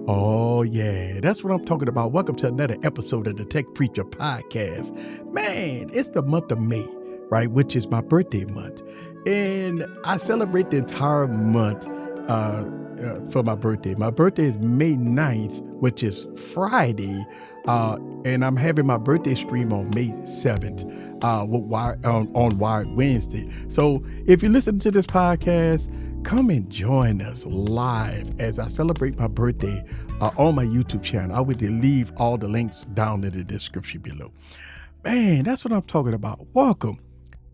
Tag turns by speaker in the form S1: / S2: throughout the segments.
S1: Oh, yeah, that's what I'm talking about. Welcome to another episode of the Tech Preacher Podcast. Man, it's the month of May, right, which is my birthday month. And I celebrate the entire month for my birthday. My birthday is May 9th, which is Friday. And I'm having my birthday stream on May 7th on Wired Wednesday. So if you listen to this podcast, come and join us live as I celebrate my birthday on my YouTube channel. I would leave all the links down in the description below. Man, that's what I'm talking about. Welcome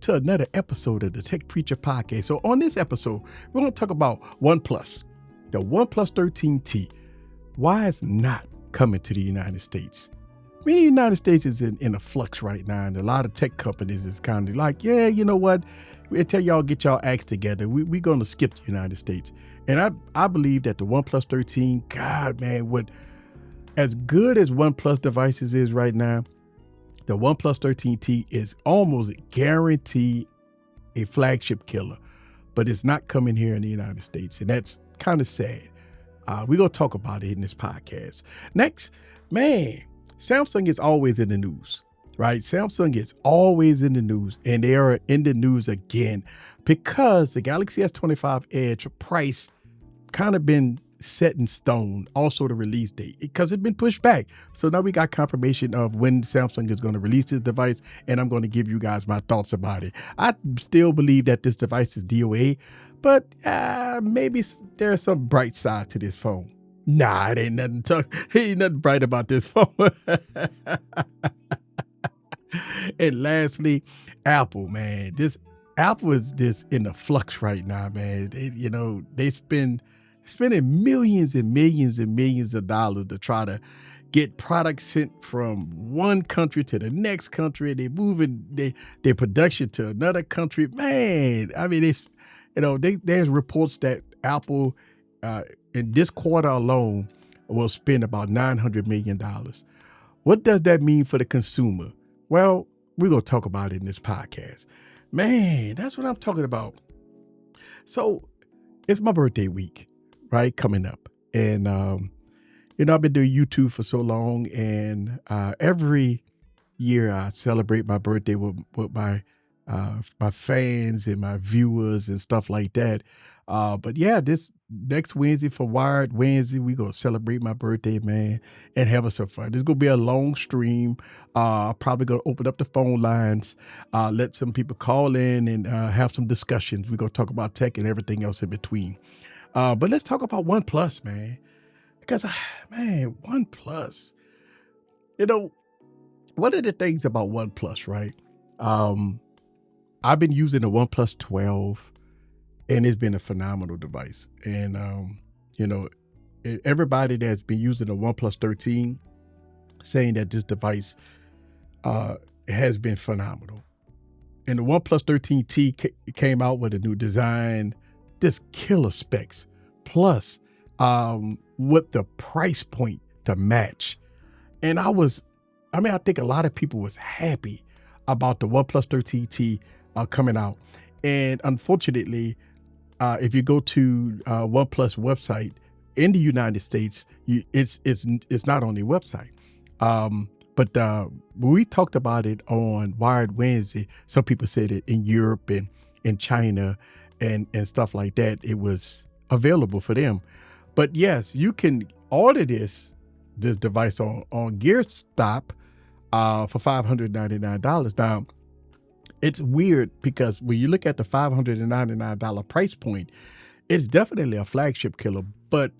S1: to another episode of the Tech Preacher Podcast. So on this episode, we're going to talk about OnePlus, the OnePlus 13T. Why it's not coming to the United States. I mean, the United States is in a flux right now, and a lot of tech companies is kind of like, yeah, you know what? We'll tell y'all, get y'all acts together. We're going to skip the United States. And I believe that the OnePlus 13, God, man, as good as OnePlus devices is right now, the OnePlus 13T is almost guaranteed a flagship killer, but it's not coming here in the United States. And that's kind of sad. We're going to talk about it in this podcast. Next, man, Samsung is always in the news, right? Samsung is always in the news, and they are in the news again because the Galaxy S25 Edge price kind of been set in stone. Also the release date, because it's been pushed back. So now we got confirmation of when Samsung is going to release this device, and I'm going to give you guys my thoughts about it. I still believe that this device is DOA, but maybe there's some bright side to this phone. Nah, it ain't nothing bright about this phone. And lastly, Apple, man. Apple is just in the flux right now, man. They spending millions and millions and millions of dollars to try to get products sent from one country to the next country. They're moving their production to another country. Man, I mean, there's reports that Apple in this quarter alone will spend about $900 million. What does that mean for the consumer? Well, we're going to talk about it in this podcast. Man, that's what I'm talking about. So it's my birthday week, right? Coming up. And, I've been doing YouTube for so long, and every year I celebrate my birthday with my fans and my viewers and stuff like that. But yeah, this next Wednesday for Wired Wednesday, we're going to celebrate my birthday, man, and have some fun. This going to be a long stream. Probably going to open up the phone lines, let some people call in and have some discussions. We're going to talk about tech and everything else in between. But let's talk about OnePlus, man, because, man, OnePlus, one of the things about OnePlus, right? I've been using the OnePlus 12. And it's been a phenomenal device. And, everybody that's been using the OnePlus 13 saying that this device has been phenomenal. And the OnePlus 13T came out with a new design, just killer specs, plus with the price point to match. And I think a lot of people was happy about the OnePlus 13T coming out. And unfortunately, if you go to OnePlus website in the United States, it's not on their website. But we talked about it on Wired Wednesday. Some people said it in Europe and in China and stuff like that. It was available for them. But yes, you can order this device on GearStop for $599. Now, it's weird because when you look at the $599 price point, it's definitely a flagship killer. But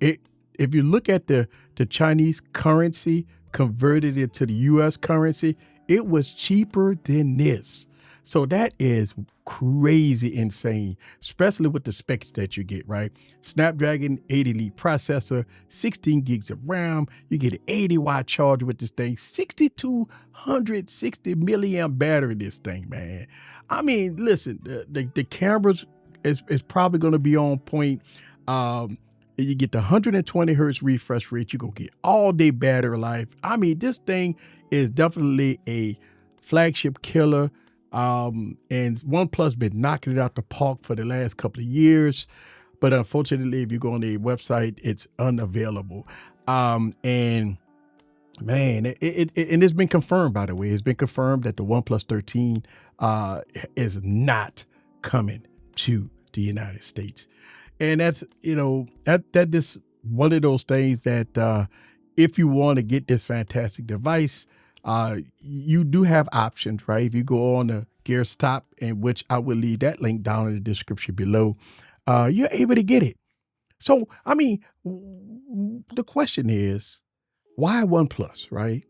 S1: if you look at the Chinese currency converted into the U.S. currency, it was cheaper than this. So that is crazy insane, especially with the specs that you get, right? Snapdragon 8 Elite processor, 16 gigs of RAM. You get an 80-watt charger with this thing, 6,260 milliamp battery, this thing, man. I mean, listen, the cameras is probably going to be on point. You get the 120 hertz refresh rate. You're going to get all day battery life. I mean, this thing is definitely a flagship killer. And OnePlus been knocking it out the park for the last couple of years. but unfortunately, if you go on the website, it's unavailable. And man, and it's been confirmed, by the way. It's been confirmed that the OnePlus 13 is not coming to the United States. And that's, that is one of those things that if you want to get this fantastic device, you do have options, right? If you go on the Gears Top, in which I will leave that link down in the description below, you're able to get it. So, I mean, the question is, why OnePlus, right?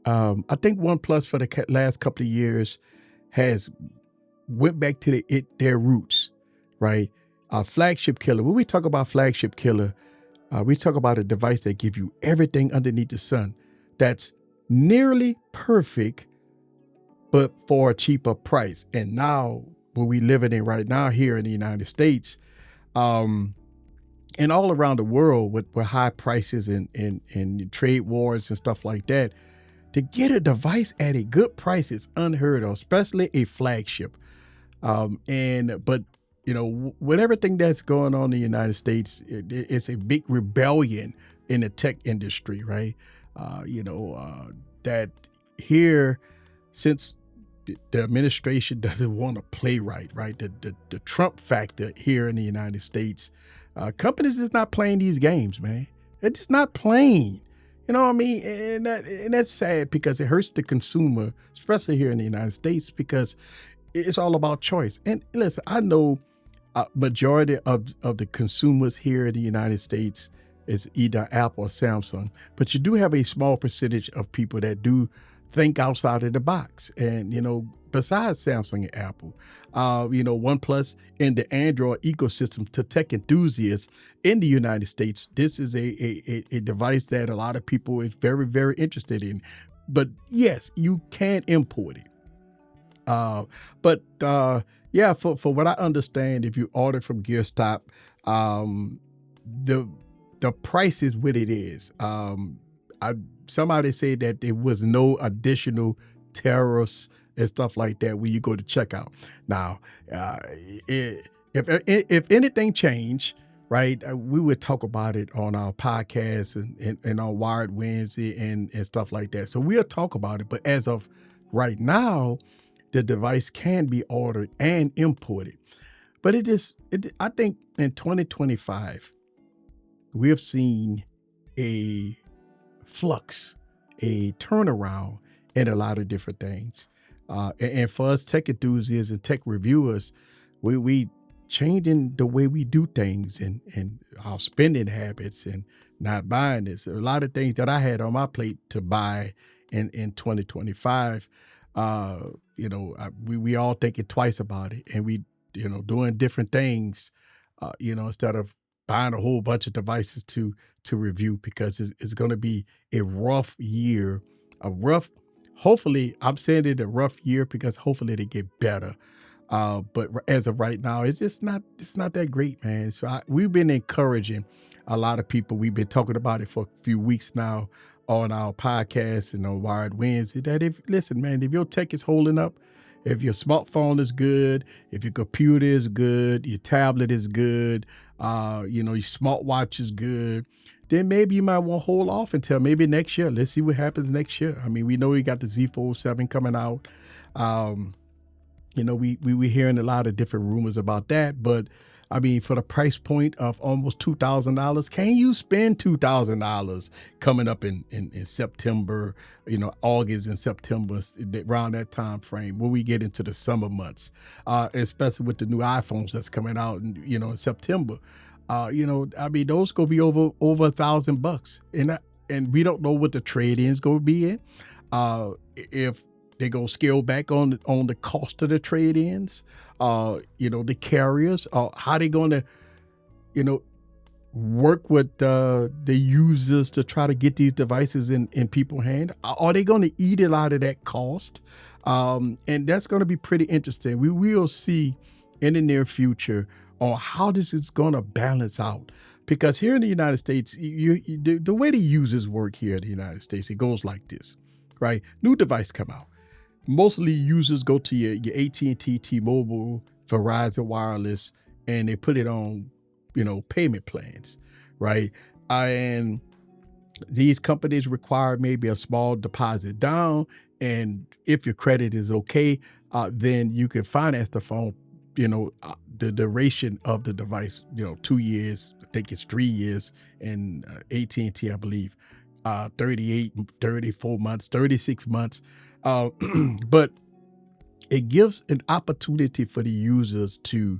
S1: I think OnePlus for the last couple of years has went back to their roots, right? Flagship killer. When we talk about flagship killer, we talk about a device that gives you everything underneath the sun. That's nearly perfect, but for a cheaper price. And now, what we living in right now here in the United States, and all around the world with high prices and trade wars and stuff like that, to get a device at a good price is unheard of, especially a flagship. But with everything that's going on in the United States, it's a big rebellion in the tech industry, right? That here, since the administration doesn't want to play right? The Trump factor here in the United States, companies is not playing these games, man. They're just not playing. You know what I mean? And that's sad because it hurts the consumer, especially here in the United States, because it's all about choice. And listen, I know majority of the consumers here in the United States is either Apple or Samsung, but you do have a small percentage of people that do think outside of the box. And, besides Samsung and Apple, OnePlus and the Android ecosystem to tech enthusiasts in the United States, this is a device that a lot of people is very, very interested in. But yes, you can import it. Yeah, for what I understand, if you order from GearStop, the price is what it is. Somebody said that there was no additional tariffs and stuff like that when you go to checkout. Now, if anything changed, right, we would talk about it on our podcast and on Wired Wednesday and stuff like that. So we'll talk about it. But as of right now, the device can be ordered and imported. But I think in 2025, we have seen a flux, a turnaround in a lot of different things. And for us tech enthusiasts and tech reviewers, we changing the way we do things and our spending habits and not buying this. A lot of things that I had on my plate to buy in 2025, we all thinking twice about it, and we, doing different things, instead of buying a whole bunch of devices to review, because it's going to be a rough year, hopefully, I'm saying it a rough year because hopefully they get better. But as of right now, it's not that great, man. So we've been encouraging a lot of people. We've been talking about it for a few weeks now on our podcast and on Wired Wednesday, that if your tech is holding up, if your smartphone is good, if your computer is good, your tablet is good, your smartwatch is good, then maybe you might want to hold off until maybe next year. Let's see what happens next year. I mean, we know we got the Z Fold 7 coming out. We hearing a lot of different rumors about that, but I mean, for the price point of almost $2,000, can you spend $2,000 coming up in September, August and September, around that time frame when we get into the summer months, especially with the new iPhones that's coming out, in September. Those gonna be over $1,000, and we don't know what the trade-in's gonna be in. If they're going to scale back on the cost of the trade-ins, the carriers, how they going to, work with the users to try to get these devices in people's hands. Are they going to eat a lot of that cost? And that's going to be pretty interesting. We will see in the near future on how this is going to balance out. Because here in the United States, the way the users work here in the United States, it goes like this, right? New device come out. Mostly users go to your AT&T, T-Mobile, Verizon Wireless, and they put it on payment plans, right? And these companies require maybe a small deposit down, and if your credit is okay, then you can finance the phone. The duration of the device, 2 years. I think it's 3 years, and AT&T, I believe, 38, 34 months, 36 months. But it gives an opportunity for the users to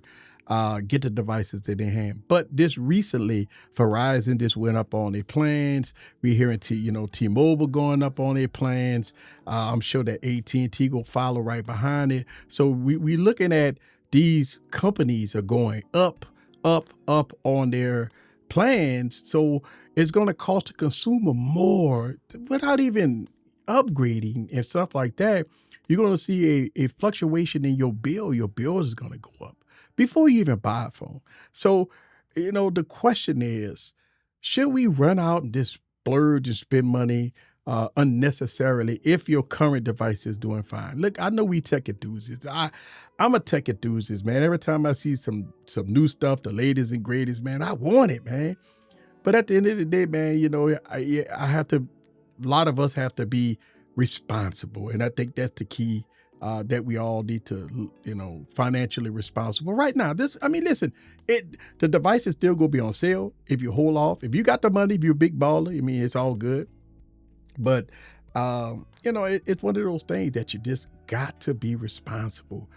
S1: get the devices in their hand. But this recently, Verizon just went up on their plans. We're hearing T-Mobile going up on their plans. I'm sure that AT&T will follow right behind it. So we looking at these companies are going up on their plans. So it's going to cost the consumer more without even upgrading and stuff like that. You're going to see a fluctuation in your bill. Your bill is going to go up before you even buy a phone. So, the question is, should we run out and just splurge and spend money unnecessarily if your current device is doing fine? Look, I know we tech enthusiasts. I'm a tech enthusiast, man. Every time I see some new stuff, the latest and greatest, man, I want it, man. But at the end of the day, man, I have to. A lot of us have to be responsible, and I think that's the key. That we all need to, financially responsible. Right now, listen, the device is still gonna be on sale if you hold off. If you got the money, if you're a big baller, it's all good. But it's one of those things that you just got to be responsible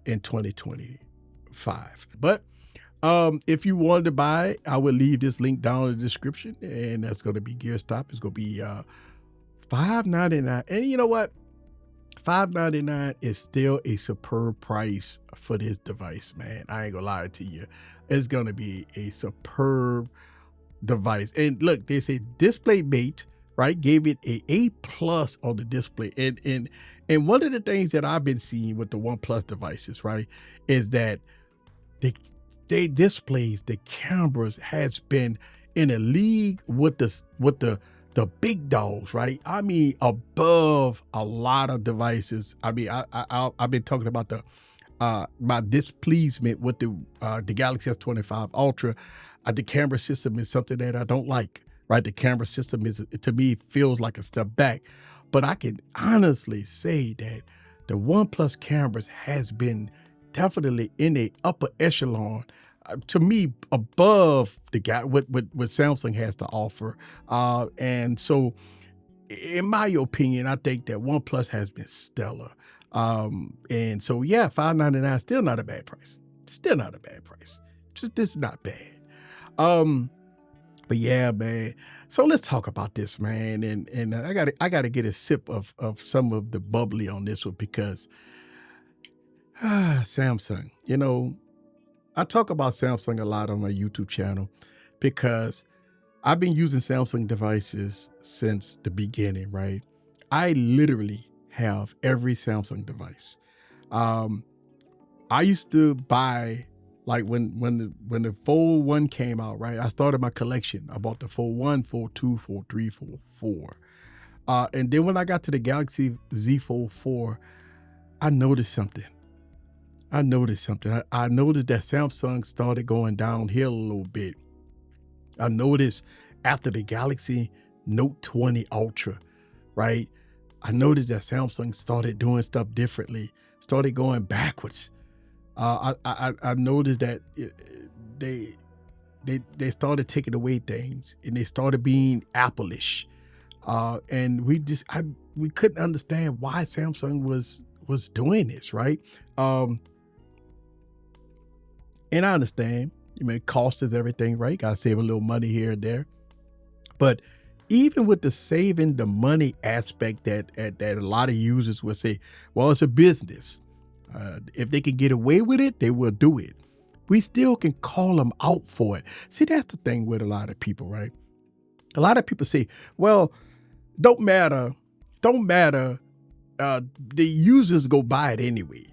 S1: in 2025. But if you wanted to buy it, I will leave this link down in the description, and that's going to be GearStop. It's going to be $5.99. And you know what? $5.99 is still a superb price for this device, man. I ain't gonna lie to you. It's gonna be a superb device. And look, they say DisplayMate, right, gave it a A+ on the display. And one of the things that I've been seeing with the OnePlus devices, right, is that they displays, the cameras has been in a league with the big dogs, right? Above a lot of devices. I've been talking about my displeasement with the Galaxy S25 Ultra. The camera system is something that I don't like, right? The camera system to me, feels like a step back. But I can honestly say that the OnePlus cameras has been definitely in a upper echelon, to me, above the guy what Samsung has to offer. And so, in my opinion, I think that OnePlus has been stellar. And so, yeah, $5.99 still not a bad price. Still not a bad price. This is not bad. But yeah, man. So let's talk about this, man. And I gotta get a sip of some of the bubbly on this one, because Samsung, I talk about Samsung a lot on my YouTube channel because I've been using Samsung devices since the beginning, right? I literally have every Samsung device. I used to buy, like when the Fold 1 came out, right? I started my collection. I bought the Fold 1, Fold 2, Fold 3, Fold 4. And then when I got to the Galaxy Z Fold 4, I noticed something. I noticed that Samsung started going downhill a little bit. I noticed after the Galaxy Note 20 Ultra, right? I noticed that Samsung started doing stuff differently, started going backwards. I noticed that they started taking away things, and they started being Apple-ish. And we couldn't understand why Samsung was doing this, right? And I understand, cost is everything, right? Got to save a little money here and there. But even with the saving the money aspect that a lot of users will say, well, it's a business. If they can get away with it, they will do it. We still can call them out for it. See, that's the thing with a lot of people, right? A lot of people say, well, don't matter. The users go buy it anyway.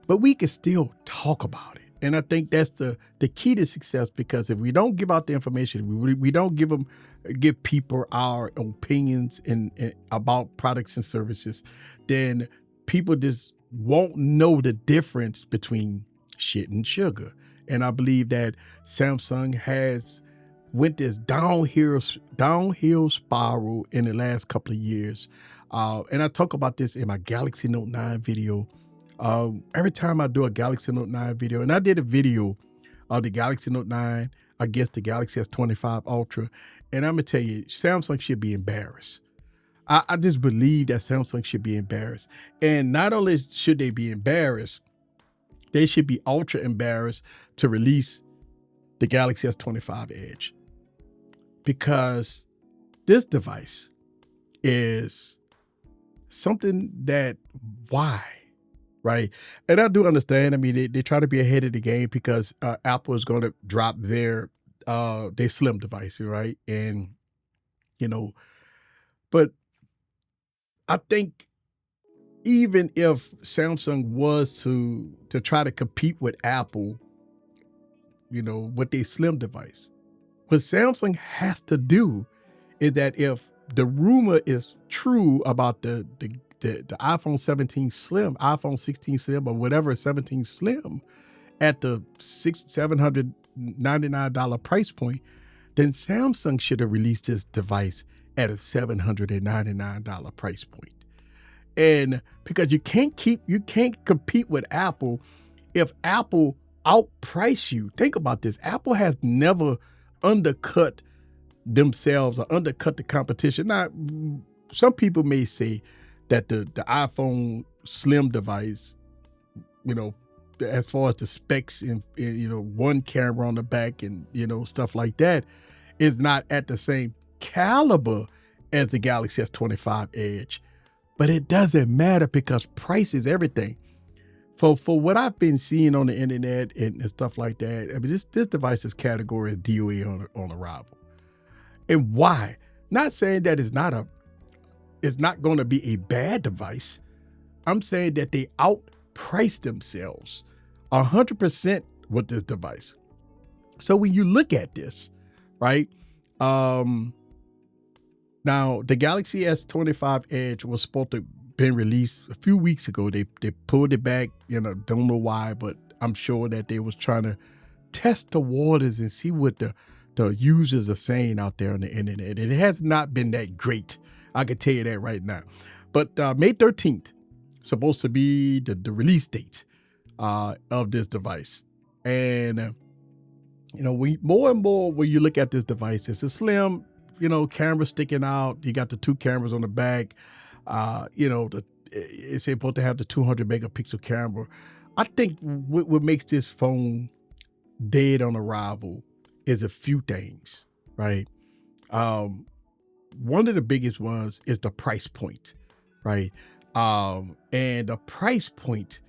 S1: But we can still talk about it. And I think that's the key to success, because if we don't give out the information, we don't give people our opinions about products and services, then people just won't know the difference between shit and sugar. And I believe that Samsung has went this downhill spiral in the last couple of years. And I talk about this in my Galaxy Note 9 video. Every time I do a Galaxy Note 9 video, and I did a video of the Galaxy Note 9 against the Galaxy S25 Ultra, and I'm gonna tell you, Samsung should be embarrassed. I just believe that Samsung should be embarrassed. And not only should they be embarrassed, they should be ultra embarrassed to release the Galaxy S25 Edge. Because this device is something that, why? Right? And I do understand. I mean, they try to be ahead of the game because Apple is going to drop their slim device, right? And, but I think even if Samsung was to try to compete with Apple, with their slim device, what Samsung has to do is that if the rumor is true about the iPhone 17 Slim, iPhone 16 Slim, or whatever 17 Slim at the $799 price point, then Samsung should have released this device at a $799 price point. And because you can't compete with Apple if Apple outprice you. Think about this. Apple has never undercut themselves or undercut the competition. Now, some people may say that the iPhone Slim device, as far as the specs and one camera on the back and stuff like that, is not at the same caliber as the Galaxy S25 Edge. But it doesn't matter because price is everything. For what I've been seeing on the internet and stuff like that, I mean, this device's category is DOA on arrival. And why? Not saying that it's not going to be a bad device. I'm saying that they outprice themselves 100% with this device. So when you look at this, right? Now, the Galaxy S25 Edge was supposed to been released a few weeks ago. They pulled it back, don't know why, but I'm sure that they was trying to test the waters and see what the users are saying out there on the internet. And it has not been that great. I can tell you that right now. But May 13th, supposed to be the release date of this device. And, more and more when you look at this device, it's a slim, camera sticking out. You got the two cameras on the back. It's supposed to have the 200 megapixel camera. I think what makes this phone dead on arrival is a few things, right? One of the biggest ones is the price point, right? And the price point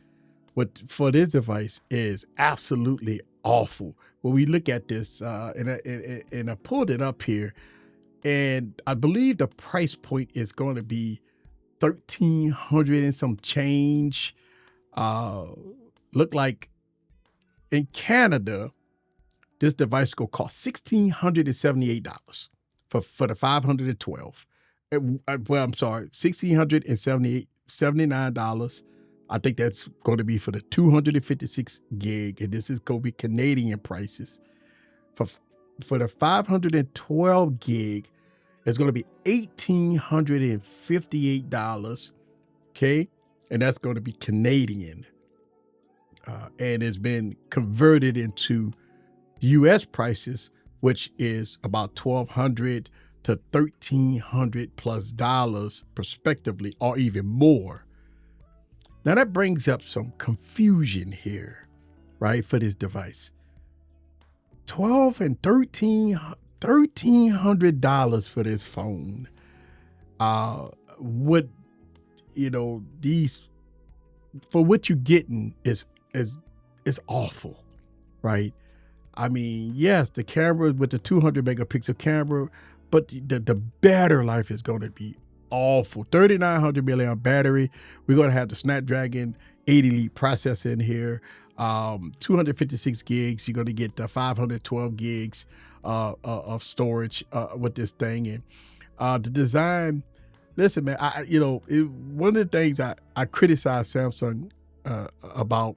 S1: for this device is absolutely awful. When we look at this, and I pulled it up here, and I believe the price point is going to be $1,300 and some change. Look like in Canada, this device will cost $1,678 for the 512. Well, I'm sorry, $1,679. I think that's going to be for the 256 gig, and this is going to be Canadian prices. For the 512 gig, it's going to be $1,858. Okay, and that's going to be Canadian, and it's been converted into U.S. prices, which is about $1,200 to $1,300 plus dollars, respectively, or even more. Now that brings up some confusion here, right, for this device. $1,200 and $1,300 for this phone. For what you're getting is awful, right? I mean, yes, the camera with the 200 megapixel camera, but the battery life is going to be awful. 3,900 milliamp battery. We're going to have the Snapdragon 8 Elite processor in here. 256 gigs. You're going to get the 512 gigs of storage with this thing. And the design, listen, man, one of the things I criticize Samsung about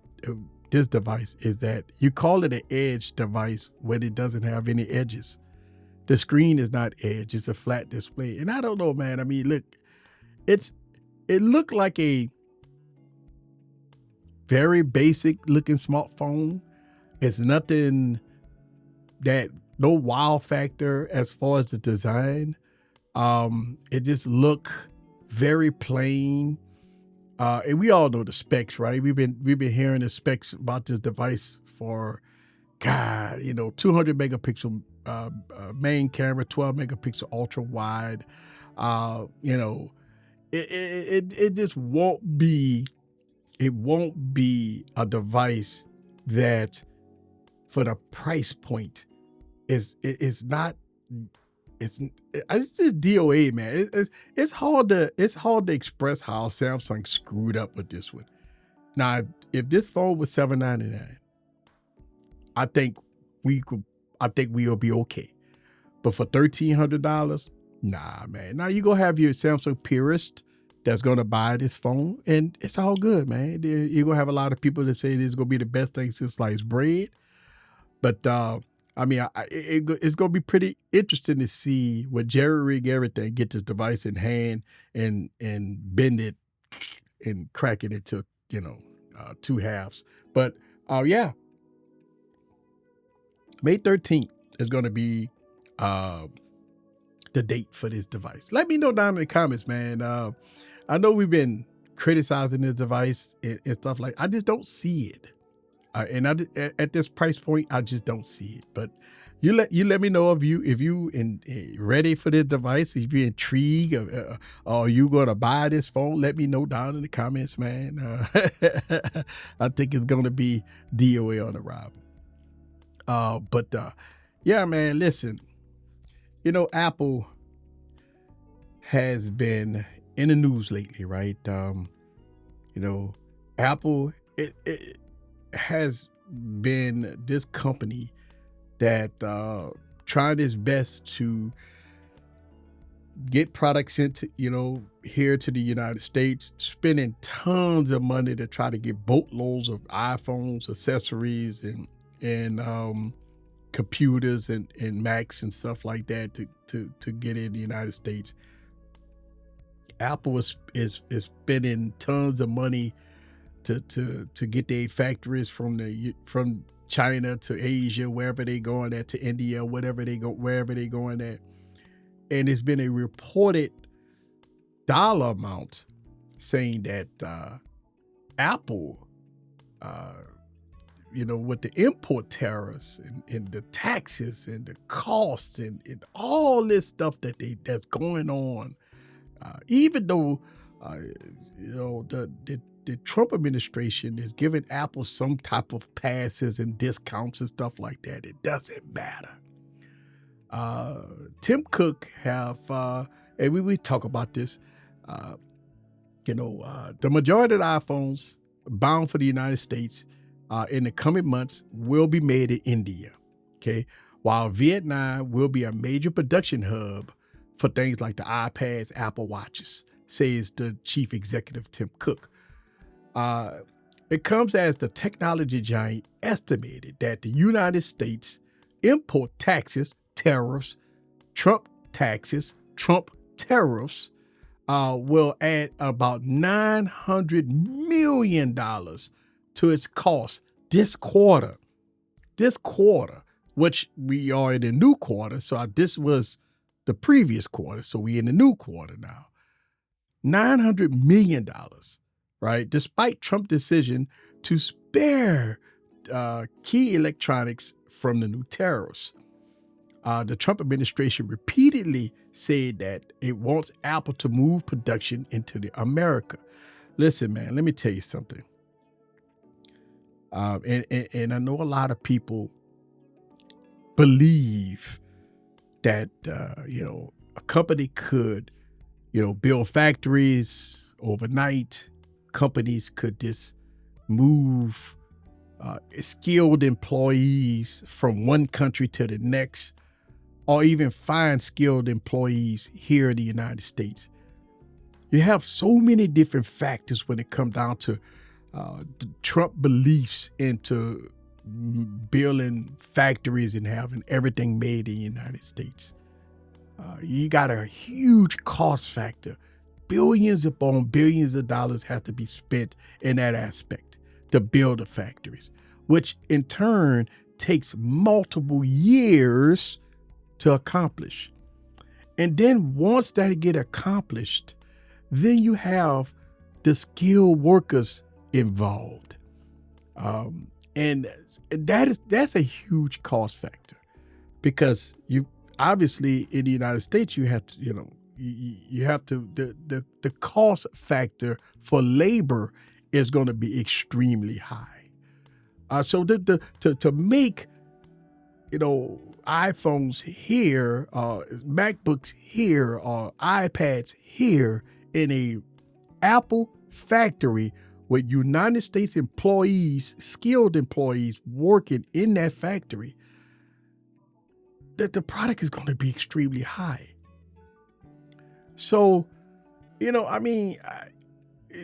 S1: this device is that you call it an edge device when it doesn't have any edges. The screen is not edge, it's a flat display. And I don't know, man. I mean, look, it looked like a very basic looking smartphone. It's nothing no wow factor as far as the design. It just look very plain. And we all know the specs, right? We've been hearing the specs about this device for, 200 megapixel main camera, 12 megapixel ultra wide. It just won't be. It won't be a device that, for the price point, it's not. It's just DOA, man. It's hard to express how Samsung screwed up with this one. Now, if this phone was $799, I think we'll be okay. But for $1,300, nah, man. Now you gonna have your Samsung purist that's gonna buy this phone, and it's all good, man. You're gonna have a lot of people that say this is gonna be the best thing since sliced bread. But it's going to be pretty interesting to see what jerry rig everything, get this device in hand and bend it and crack it into, two halves. But yeah, May 13th is going to be the date for this device. Let me know down in the comments, man. I know we've been criticizing this device and stuff like, I just don't see it. And at this price point, I just don't see it. But you let me know if you ready for this device, if you're intrigued, or you gonna buy this phone. Let me know down in the comments, man. I think it's gonna be DOA on the arrival. But yeah, man. Listen, Apple has been in the news lately, right? Apple it has been this company that tried its best to get products into, here to the United States, spending tons of money to try to get boatloads of iPhones, accessories, and computers and Macs and stuff like that to get in the United States. Apple is spending tons of money to get their factories from China to Asia, wherever they going at, to India, wherever they going at. And it's been a reported dollar amount saying that Apple, with the import tariffs and the taxes and the cost and all this stuff that's going on, even though the Trump administration is giving Apple some type of passes and discounts and stuff like that, it doesn't matter. Tim Cook have, and we talk about this, the majority of the iPhones bound for the United States in the coming months will be made in India, okay? While Vietnam will be a major production hub for things like the iPads, Apple Watches, says the chief executive, Tim Cook. It comes as the technology giant estimated that the United States import taxes, tariffs, Trump tariffs will add about $900 million to its cost this quarter, which we are in the new quarter. So this was the previous quarter. So we in the new quarter now. $900 million. Right? Despite Trump's decision to spare key electronics from the new tariffs. The Trump administration repeatedly said that it wants Apple to move production into America. Listen, man, let me tell you something. And I know a lot of people believe that, a company could, build factories overnight. Companies could just move skilled employees from one country to the next, or even find skilled employees here in the United States. You have so many different factors when it comes down to Trump beliefs into building factories and having everything made in the United States. You got a huge cost factor. Billions upon billions of dollars have to be spent in that aspect to build the factories, which in turn takes multiple years to accomplish. And then once that get accomplished, then you have the skilled workers involved. And that's a huge cost factor, because you obviously in the United States, you have to, you have to, the cost factor for labor is going to be extremely high. So to make, iPhones here, MacBooks here, or iPads here in a Apple factory with United States employees, skilled employees working in that factory, that the product is going to be extremely high. So,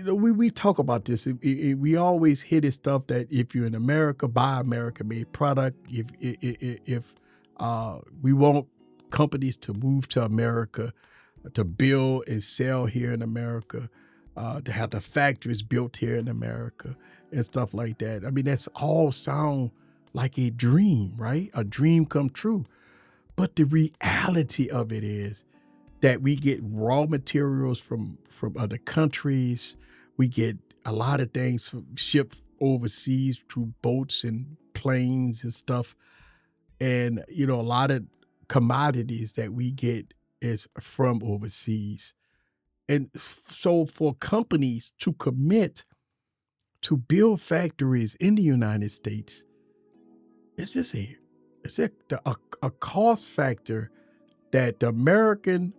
S1: we talk about this. We always hear this stuff that if you're in America, buy American-made product. If we want companies to move to America, to build and sell here in America, to have the factories built here in America and stuff like that. I mean, that's all sound like a dream, right? A dream come true. But the reality of it is that we get raw materials from other countries. We get a lot of things shipped overseas through boats and planes and stuff. And, a lot of commodities that we get is from overseas. And so for companies to commit to build factories in the United States, it's just a cost factor that the American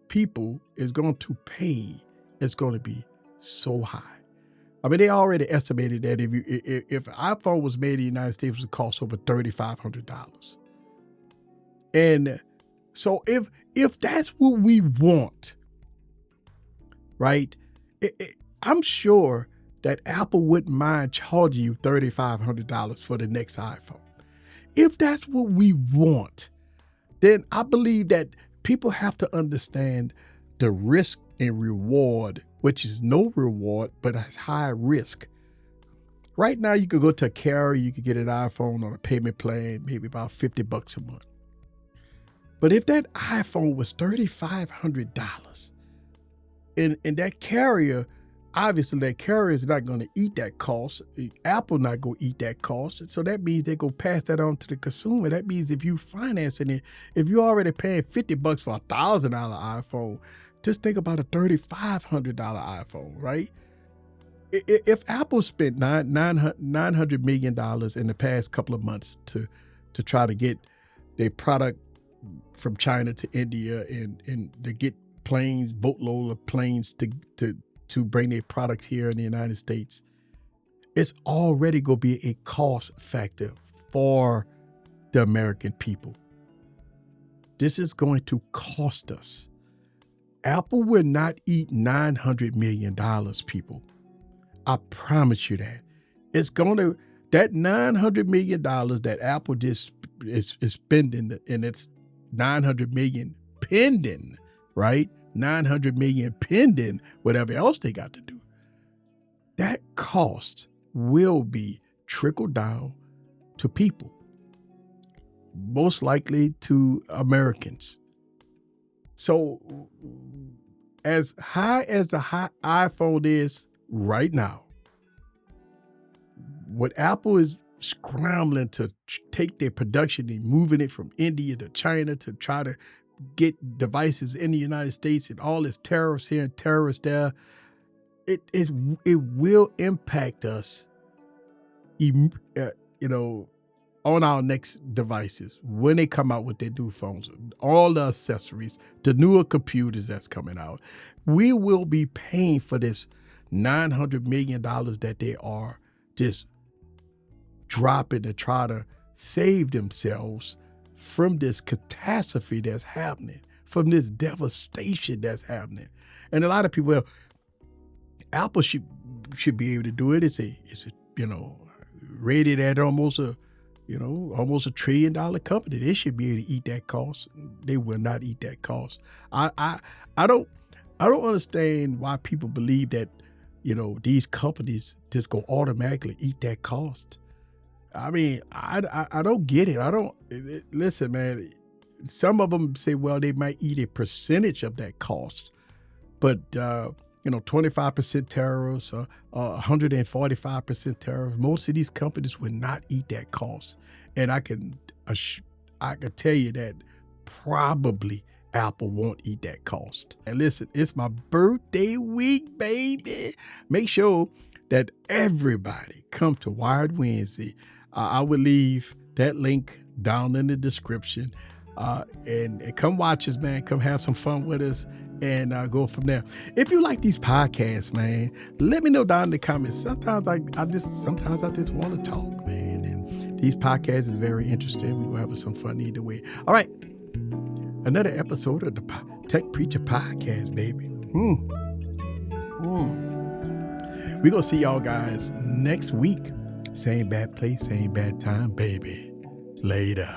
S1: people is going to pay is going to be so high. I mean, they already estimated that if an iPhone was made in the United States, it would cost over $3,500. And so if that's what we want, right? I'm sure that Apple wouldn't mind charging you $3,500 for the next iPhone. If that's what we want, then I believe that people have to understand the risk and reward, which is no reward, but it's high risk. Right now, you could go to a carrier, you could get an iPhone on a payment plan, maybe about $50 a month. But if that iPhone was $3,500, and that carrier, obviously that carrier is not going to eat that cost. Apple not going to eat that cost. So that means they go pass that on to the consumer. That means if you financing it, if you're already paying $50 for a $1,000 iPhone, just think about a $3,500 iPhone, right? If Apple spent $900 million in the past couple of months to try to get their product from China to India and to get planes, boatload of planes to bring their products here in the United States, it's already going to be a cost factor for the American people. This is going to cost us. Apple will not eat $900 million, people. I promise you that. It's going to, that $900 million that Apple just is spending, and it's $900 million pending, right? $900 million pending whatever else they got to do. That cost will be trickled down to people, most likely to Americans. So as high as the iPhone is right now, what Apple is scrambling to take their production and moving it from India to China to try to get devices in the United States, and all this tariffs here and tariffs there, it will impact us, on our next devices when they come out with their new phones, all the accessories, the newer computers that's coming out. We will be paying for this $900 million that they are just dropping to try to save themselves from this catastrophe that's happening, from this devastation that's happening. And a lot of people, Apple should should be able to do it. It's a rated at almost a $1 trillion company. They should be able to eat that cost. They will not eat that cost. I don't understand why people believe that these companies just go automatically eat that cost. I mean, I don't get it. Listen, man. Some of them say, well, they might eat a percentage of that cost, but 25% tariffs, 145% tariffs. Most of these companies will not eat that cost, and I can tell you that probably Apple won't eat that cost. And listen, it's my birthday week, baby. Make sure that everybody come to Wired Wednesday. I will leave that link down in the description. And come watch us, man. Come have some fun with us and go from there. If you like these podcasts, man, let me know down in the comments. Sometimes I just want to talk, man. And these podcasts is very interesting. We're going to have some fun either way. All right. Another episode of the Tech Preacher Podcast, baby. We're going to see y'all guys next week. Same bad place, same bad time, baby. Later.